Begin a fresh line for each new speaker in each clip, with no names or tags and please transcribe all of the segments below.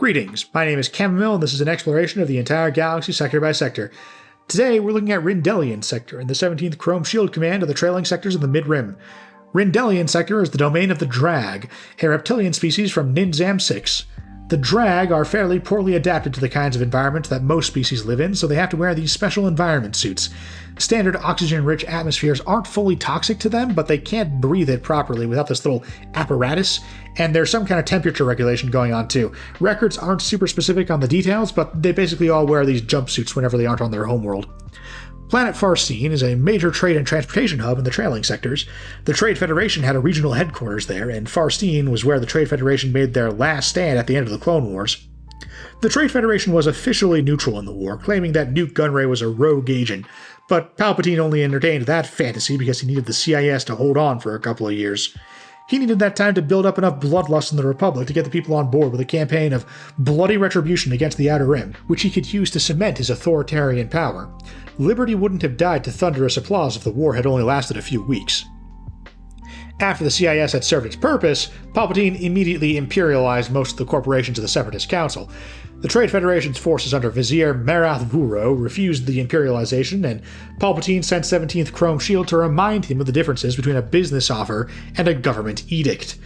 Greetings, my name is Chamomile and this is an exploration of the entire galaxy sector by sector. Today we're looking at Ryndellian Sector in the 17th Chrome Shield Command of the trailing sectors of the Mid-Rim. Ryndellian Sector is the domain of the Drag, a reptilian species from Ninzam 6. The Drag are fairly poorly adapted to the kinds of environments that most species live in, so they have to wear these special environment suits. Standard oxygen-rich atmospheres aren't fully toxic to them, but they can't breathe it properly without this little apparatus, and there's some kind of temperature regulation going on too. Records aren't super specific on the details, but they basically all wear these jumpsuits whenever they aren't on their homeworld. Planet Farcine is a major trade and transportation hub in the trailing sectors. The Trade Federation had a regional headquarters there, and Farcine was where the Trade Federation made their last stand at the end of the Clone Wars. The Trade Federation was officially neutral in the war, claiming that Nute Gunray was a rogue agent, but Palpatine only entertained that fantasy because he needed the CIS to hold on for a couple of years. He needed that time to build up enough bloodlust in the Republic to get the people on board with a campaign of bloody retribution against the Outer Rim, which he could use to cement his authoritarian power. Liberty wouldn't have died to thunderous applause if the war had only lasted a few weeks. After the CIS had served its purpose, Palpatine immediately imperialized most of the corporations of the Separatist Council. The Trade Federation's forces under Vizier Marath Vuro refused the imperialization, and Palpatine sent 17th Chrome Shield to remind him of the differences between a business offer and a government edict.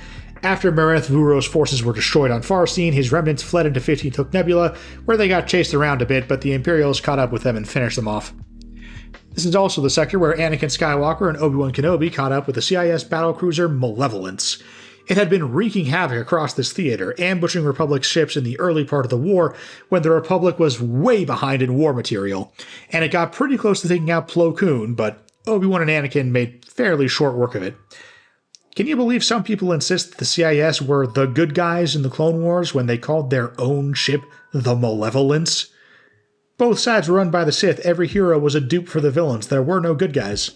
After Marath Vuro's forces were destroyed on Farcine, his remnants fled into 15th Hook Nebula, where they got chased around a bit, but the Imperials caught up with them and finished them off. This is also the sector where Anakin Skywalker and Obi-Wan Kenobi caught up with the CIS battlecruiser Malevolence. It had been wreaking havoc across this theater, ambushing Republic ships in the early part of the war when the Republic was way behind in war material, and it got pretty close to taking out Plo Koon, but Obi-Wan and Anakin made fairly short work of it. Can you believe some people insist that the CIS were the good guys in the Clone Wars when they called their own ship the Malevolence? Both sides were run by the Sith. Every hero was a dupe for the villains. There were no good guys.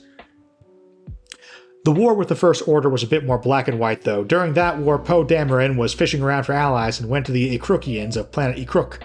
The war with the First Order was a bit more black and white, though. During that war, Poe Dameron was fishing around for allies and went to the Ekrookians of planet Ekruk.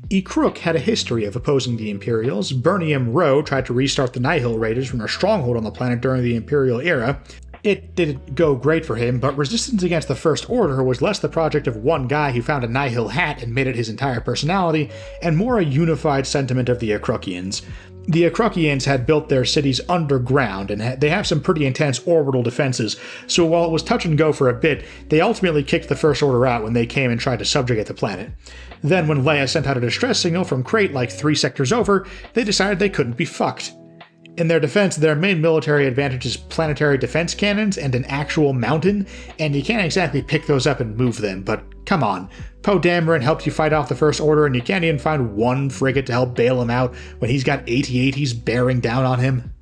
Ekruk had a history of opposing the Imperials. Bernium Ro tried to restart the Nihil Raiders from their stronghold on the planet during the Imperial era. It didn't go great for him, but resistance against the First Order was less the project of one guy who found a Nihil hat and made it his entire personality, and more a unified sentiment of the Ekrookians. The Ekrookians had built their cities underground, and they have some pretty intense orbital defenses, so while it was touch and go for a bit, they ultimately kicked the First Order out when they came and tried to subjugate the planet. Then when Leia sent out a distress signal from Crate like 3 sectors over, they decided they couldn't be fucked. In their defense, their main military advantage is planetary defense cannons and an actual mountain, and you can't exactly pick those up and move them, but come on. Poe Dameron helped you fight off the First Order, and you can't even find one frigate to help bail him out when he's got AT-ATs bearing down on him.